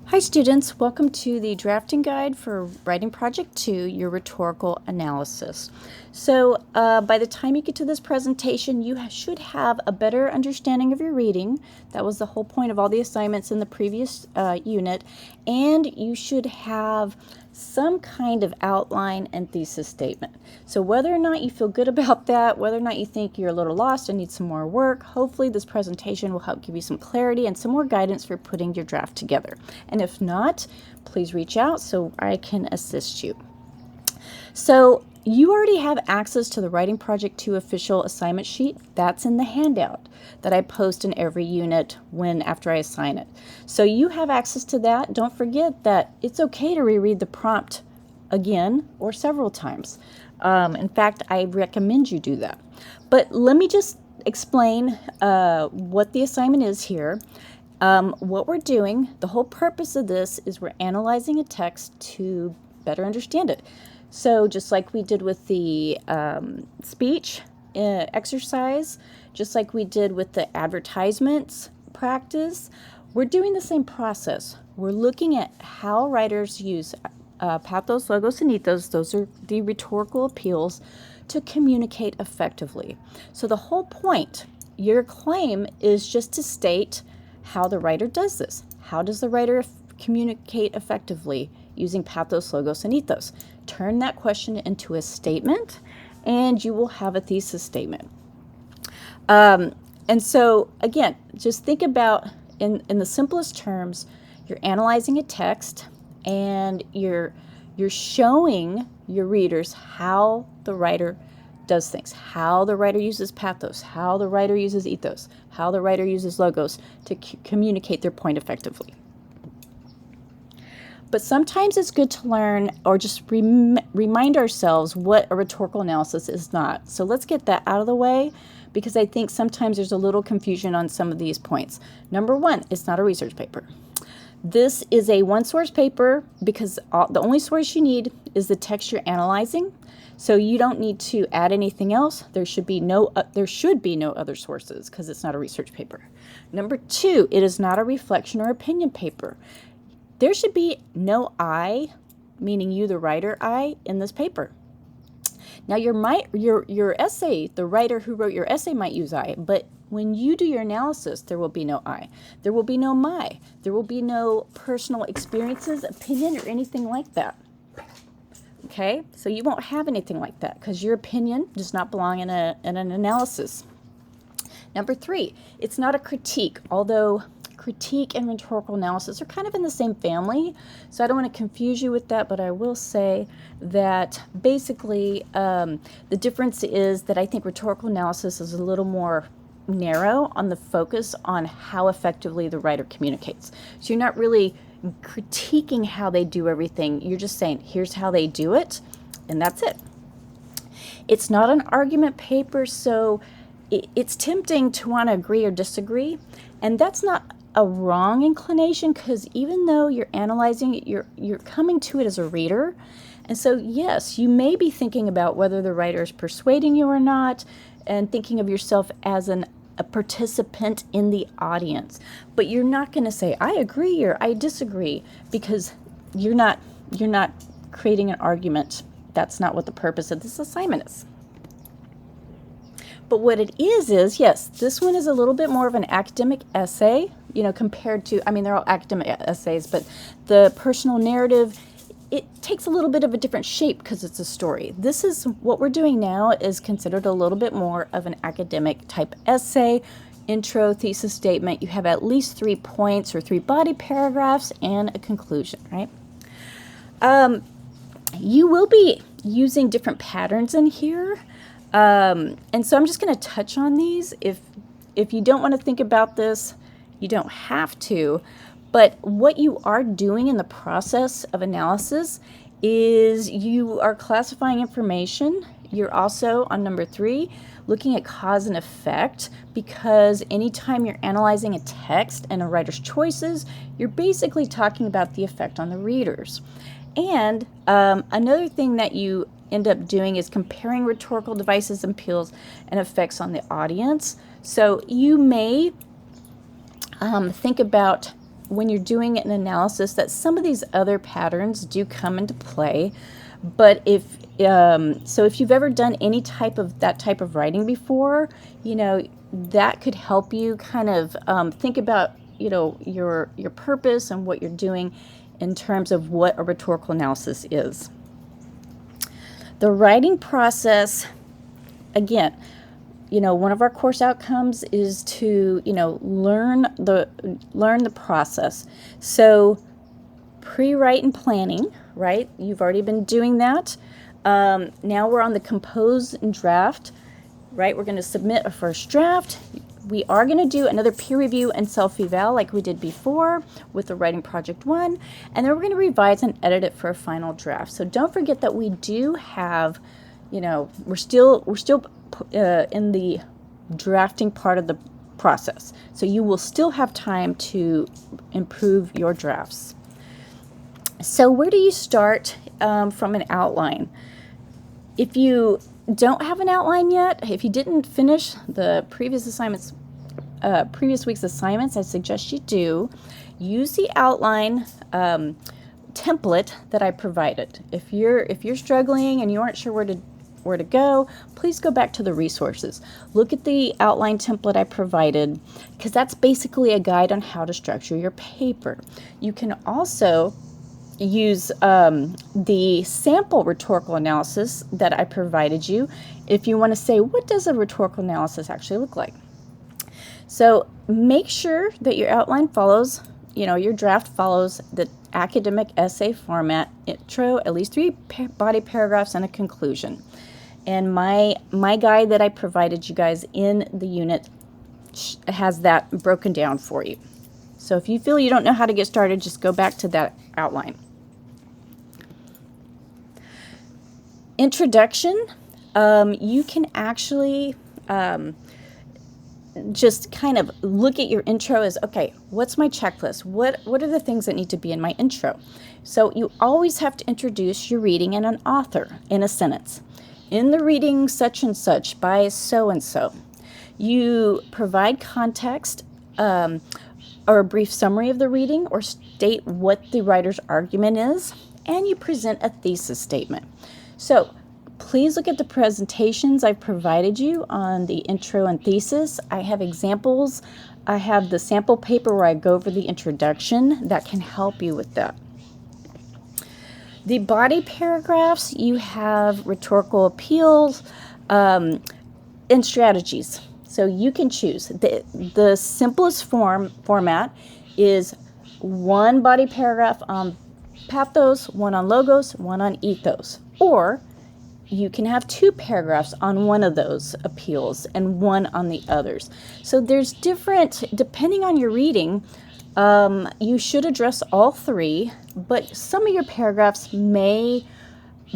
Hi students, welcome to the drafting guide for writing project 2, your rhetorical analysis. So by the time you get to this presentation, you should have a better understanding of your reading. That was the whole point of all the assignments in the previous unit. And you should have some kind of outline and thesis statement. So whether or not you feel good about that, whether or not you think you're a little lost and need some more work, hopefully this presentation will help give you some clarity and some more guidance for putting your draft together. And if not, please reach out so I can assist you. So you already have access to the Writing Project 2 official assignment sheet. That's in the handout that I post in every unit after I assign it. So you have access to that. Don't forget that it's okay to reread the prompt again or several times. In fact, I recommend you do that. But let me just explain what the assignment is here. What we're doing, the whole purpose of this is we're analyzing a text to better understand it. So just like we did with the speech exercise, just like we did with the advertisements practice, we're doing the same process. We're looking at how writers use pathos, logos, and ethos, those are the rhetorical appeals, to communicate effectively. So the whole point, your claim, is just to state how the writer does this. How does the writer communicate effectively using pathos, logos, and ethos? Turn that question into a statement, and you will have a thesis statement. And so, again, just think about, in the simplest terms, you're analyzing a text, and you're showing your readers how the writer does things, how the writer uses pathos, how the writer uses ethos, how the writer uses logos to communicate their point effectively. But sometimes it's good to learn or just remind ourselves what a rhetorical analysis is not. So let's get that out of the way, because I think sometimes there's a little confusion on some of these points. Number one, it's not a research paper. This is a one-source paper because the only source you need is the text you're analyzing. So you don't need to add anything else. There should be no other sources because it's not a research paper. Number two, it is not a reflection or opinion paper. There should be no I, meaning you, the writer, I, in this paper. Now your essay, the writer who wrote your essay might use I, but when you do your analysis, there will be no I. There will be no my. There will be no personal experiences, opinion, or anything like that. Okay, so you won't have anything like that because your opinion does not belong in an analysis. Number three, it's not a critique, although critique and rhetorical analysis are kind of in the same family, so I don't want to confuse you with that, but I will say that basically the difference is that I think rhetorical analysis is a little more narrow on the focus on how effectively the writer communicates. So you're not really critiquing how they do everything. You're just saying, here's how they do it, and that's it. It's not an argument paper, so it's tempting to want to agree or disagree, and that's not a wrong inclination, because even though you're analyzing it, you're coming to it as a reader. And so yes, you may be thinking about whether the writer is persuading you or not, and thinking of yourself as a participant in the audience. But you're not going to say, I agree or I disagree, because you're not creating an argument. That's not what the purpose of this assignment is. But what it is yes, this one is a little bit more of an academic essay, compared to, they're all academic essays, but the personal narrative, it takes a little bit of a different shape because it's a story. This is what we're doing now is considered a little bit more of an academic type essay, intro, thesis statement. You have at least 3 points or 3 body paragraphs and a conclusion, right? You will be using different patterns in here. And so I'm just going to touch on these. If you don't want to think about this, you don't have to. But what you are doing in the process of analysis is you are classifying information. You're also, on number 3, looking at cause and effect, because anytime you're analyzing a text and a writer's choices, you're basically talking about the effect on the readers. And another thing that you end up doing is comparing rhetorical devices and appeals and effects on the audience. So you may think about when you're doing an analysis that some of these other patterns do come into play. But if you've ever done any type of writing before, that could help you kind of think about your purpose and what you're doing in terms of what a rhetorical analysis is. The writing process, again, one of our course outcomes is to learn the process. So pre-write and planning, right? You've already been doing that. Now we're on the compose and draft, right? We're going to submit a first draft. We are going to do another peer review and self-eval like we did before with the writing project 1, and then we're going to revise and edit it for a final draft. So don't forget that we do have, we're still in the drafting part of the process. So you will still have time to improve your drafts. So where do you start from an outline? If you don't have an outline yet, if you didn't finish the previous week's assignments, I suggest you do. Use the outline template that I provided. If you're struggling and you aren't sure where to go, please go back to the resources. Look at the outline template I provided, because that's basically a guide on how to structure your paper. You can also use the sample rhetorical analysis that I provided you if you want to say, what does a rhetorical analysis actually look like? So make sure that your outline follows, your draft follows the academic essay format: intro, at least 3 body paragraphs, and a conclusion. And my guide that I provided you guys in the unit has that broken down for you. So if you feel you don't know how to get started, just go back to that outline. Introduction, you can actually just kind of look at your intro as, okay, what's my checklist? What are the things that need to be in my intro? So you always have to introduce your reading and an author in a sentence. In the reading such and such by so and so. You provide context or a brief summary of the reading, or state what the writer's argument is, and you present a thesis statement. So please look at the presentations I've provided you on the intro and thesis. I have examples. I have the sample paper where I go over the introduction that can help you with that. The body paragraphs, you have rhetorical appeals and strategies. So you can choose. The simplest format is 1 body paragraph on pathos, 1 on logos, 1 on ethos. Or you can have 2 paragraphs on one of those appeals and 1 on the others. So there's different, depending on your reading, you should address all 3, but some of your paragraphs may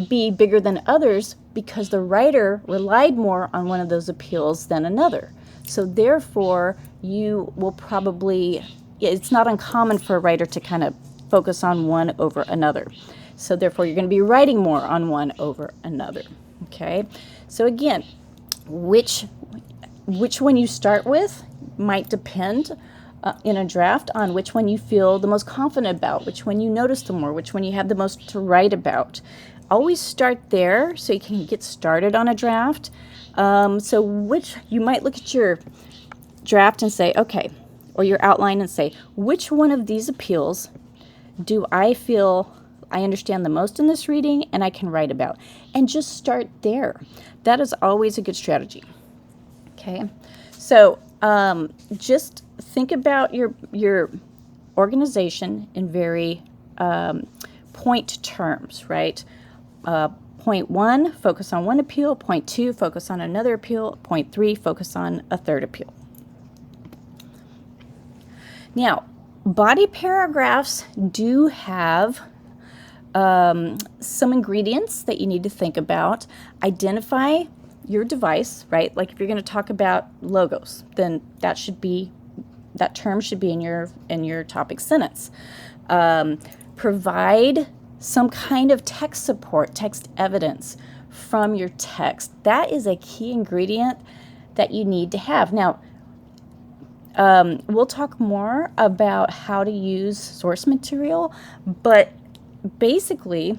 be bigger than others because the writer relied more on one of those appeals than another. So therefore, you will probably, it's not uncommon for a writer to kind of focus on one over another. So therefore, you're going to be writing more on one over another. Okay. So again, which one you start with might depend in a draft on which one you feel the most confident about, which one you notice the more, which one you have the most to write about. Always start there so you can get started on a draft. So you might look at your draft and say, okay, or your outline and say, which one of these appeals do I feel I understand the most in this reading and I can write about? And just start there. That is always a good strategy. Okay, so just think about your organization in very point terms, right? Point 1, focus on one appeal. Point 2, focus on another appeal. Point 3, focus on a third appeal. Now, body paragraphs do have some ingredients that you need to think about. Identify your device, right? Like if you're going to talk about logos, then that term should be in your topic sentence. Provide some kind of text support, text evidence from your text. That is a key ingredient that you need to have. Now, We'll talk more about how to use source material, but basically,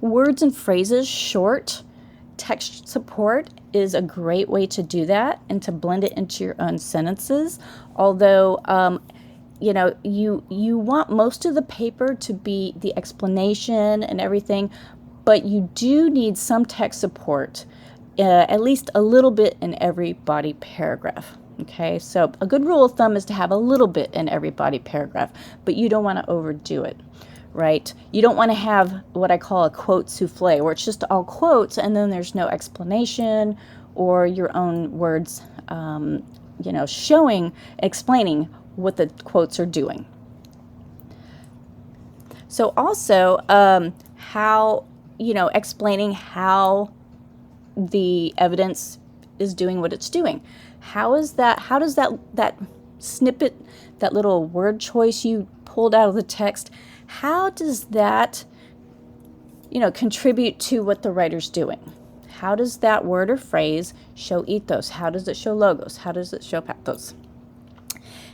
words and phrases, short text support is a great way to do that and to blend it into your own sentences. Although, you want most of the paper to be the explanation and everything, but you do need some text support, at least a little bit in every body paragraph. Okay, so a good rule of thumb is to have a little bit in every body paragraph, but you don't want to overdo it, right? You don't want to have what I call a quote souffle, where it's just all quotes and then there's no explanation or your own words, explaining what the quotes are doing. So also, explaining how the evidence is doing what it's doing. How does that snippet, that little word choice you pulled out of the text, how does that, contribute to what the writer's doing? How does that word or phrase show ethos? How does it show logos? How does it show pathos?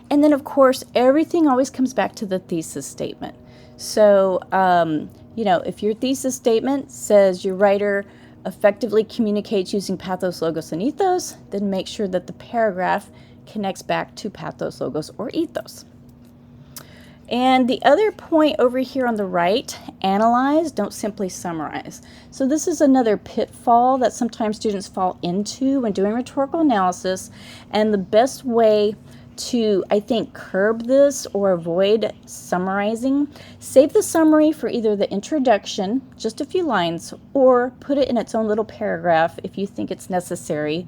And then, of course, everything always comes back to the thesis statement. So, if your thesis statement says your writer effectively communicates using pathos, logos, and ethos, then make sure that the paragraph connects back to pathos, logos, or ethos. And the other point over here on the right, analyze, don't simply summarize. So this is another pitfall that sometimes students fall into when doing rhetorical analysis, and the best way to, I think, curb this or avoid summarizing, save the summary for either the introduction, just a few lines, or put it in its own little paragraph if you think it's necessary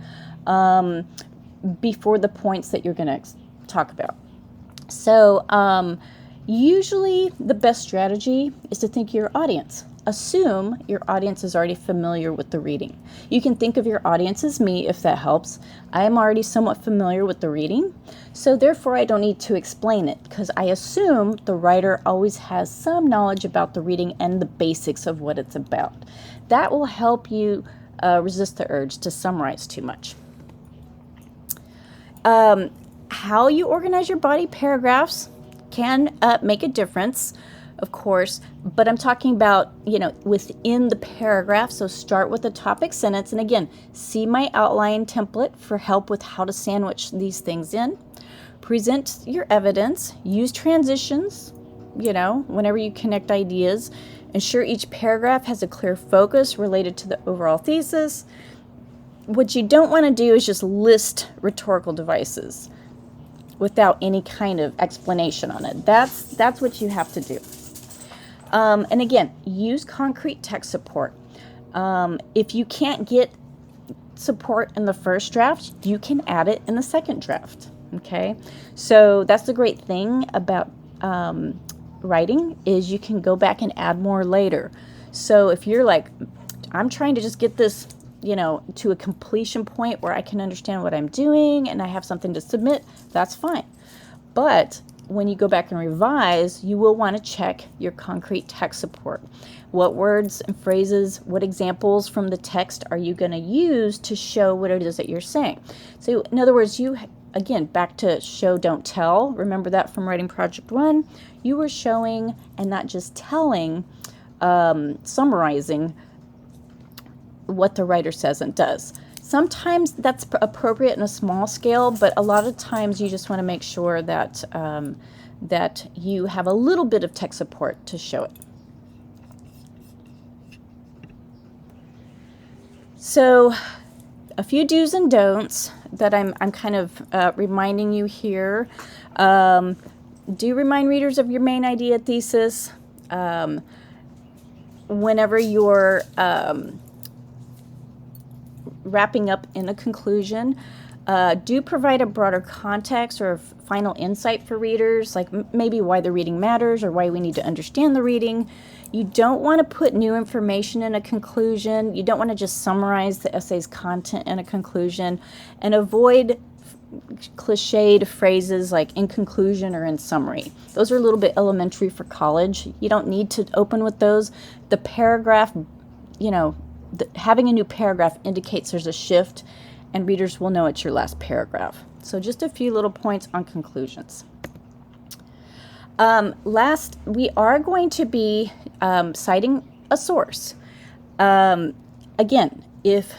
before the points that you're going to talk about. So usually the best strategy is to think of your audience. Assume your audience is already familiar with the reading. You can think of your audience as me if that helps. I am already somewhat familiar with the reading, so therefore I don't need to explain it because I assume the writer always has some knowledge about the reading and the basics of what it's about. That will help you resist the urge to summarize too much. How you organize your body paragraphs can make a difference, of course, but I'm talking about, within the paragraph. So start with the topic sentence. And again, see my outline template for help with how to sandwich these things in. Present your evidence. Use transitions, whenever you connect ideas. Ensure each paragraph has a clear focus related to the overall thesis. What you don't want to do is just list rhetorical devices without any kind of explanation on it. That's what you have to do. And again, use concrete text support. If you can't get support in the first draft, you can add it in the second draft. Okay, so that's the great thing about writing is you can go back and add more later. So if you're like, I'm trying to just get this, to a completion point where I can understand what I'm doing and I have something to submit, that's fine. But when you go back and revise, you will want to check your concrete text support. What words and phrases, what examples from the text are you going to use to show what it is that you're saying? So in other words, again, back to show, don't tell. Remember that from Writing Project 1. You were showing and not just telling, summarizing what the writer says and does. Sometimes that's appropriate in a small scale, but a lot of times you just want to make sure that that you have a little bit of text support to show it. So a few do's and don'ts that I'm kind of reminding you here. Do remind readers of your main idea thesis. Whenever you're wrapping up in a conclusion, do provide a broader context or final insight for readers, like maybe why the reading matters or why we need to understand the reading. You don't want to put new information in a conclusion. You don't want to just summarize the essay's content in a conclusion, and avoid cliched phrases like in conclusion or in summary. Those are a little bit elementary for college. You don't need to open with those. The paragraph, having a new paragraph indicates there's a shift, and readers will know it's your last paragraph. So just a few little points on conclusions. Last, we are going to be citing a source. Again, if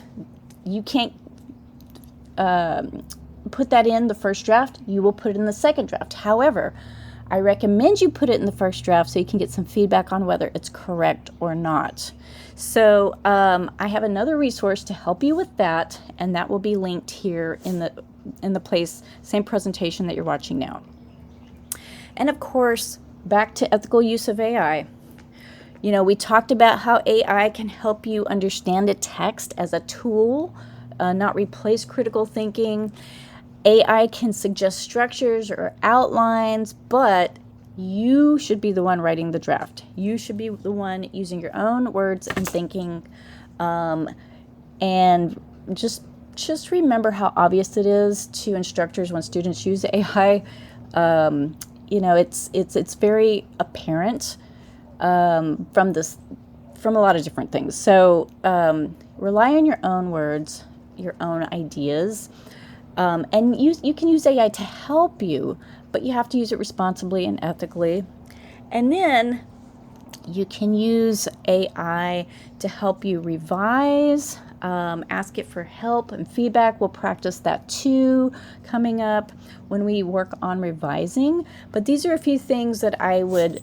you can't put that in the first draft, you will put it in the second draft. However, I recommend you put it in the first draft so you can get some feedback on whether it's correct or not. So I have another resource to help you with that, and that will be linked here in the place, same presentation that you're watching now. And of course, back to ethical use of AI. You know, we talked about how AI can help you understand a text as a tool, not replace critical thinking. AI can suggest structures or outlines, but you should be the one writing the draft. You should be the one using your own words and thinking. And just remember how obvious it is to instructors when students use AI. You know, it's very apparent from a lot of different things. So rely on your own words, your own ideas. And you can use AI to help you, but you have to use it responsibly and ethically. And then you can use AI to help you revise, ask it for help and feedback. We'll practice that too coming up when we work on revising. But these are a few things that I would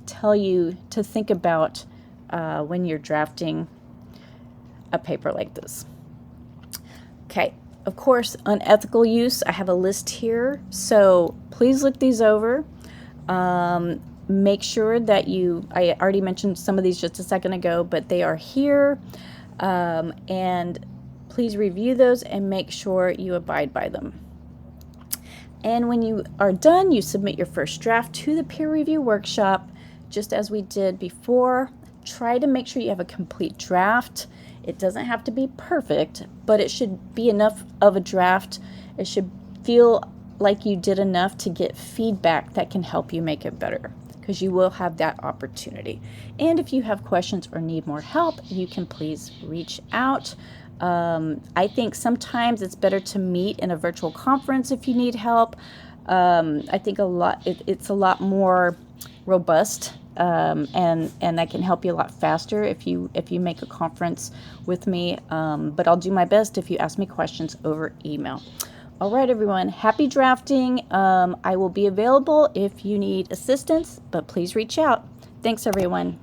tell you to think about when you're drafting a paper like this. Okay. Of course, unethical use, I have a list here, so please look these over. Make sure that I already mentioned some of these just a second ago, but they are here, and please review those and make sure you abide by them. And when you are done, you submit your first draft to the peer review workshop, just as we did before. Try to make sure you have a complete draft. It doesn't have to be perfect, but it should be enough of a draft. It should feel like you did enough to get feedback that can help you make it better, because you will have that opportunity. And if you have questions or need more help, you can please reach out. I think sometimes it's better to meet in a virtual conference if you need help. I think it's a lot more robust, and I can help you a lot faster if you make a conference with me. But I'll do my best if you ask me questions over email. All right, everyone. Happy drafting. I will be available if you need assistance, but please reach out. Thanks, everyone.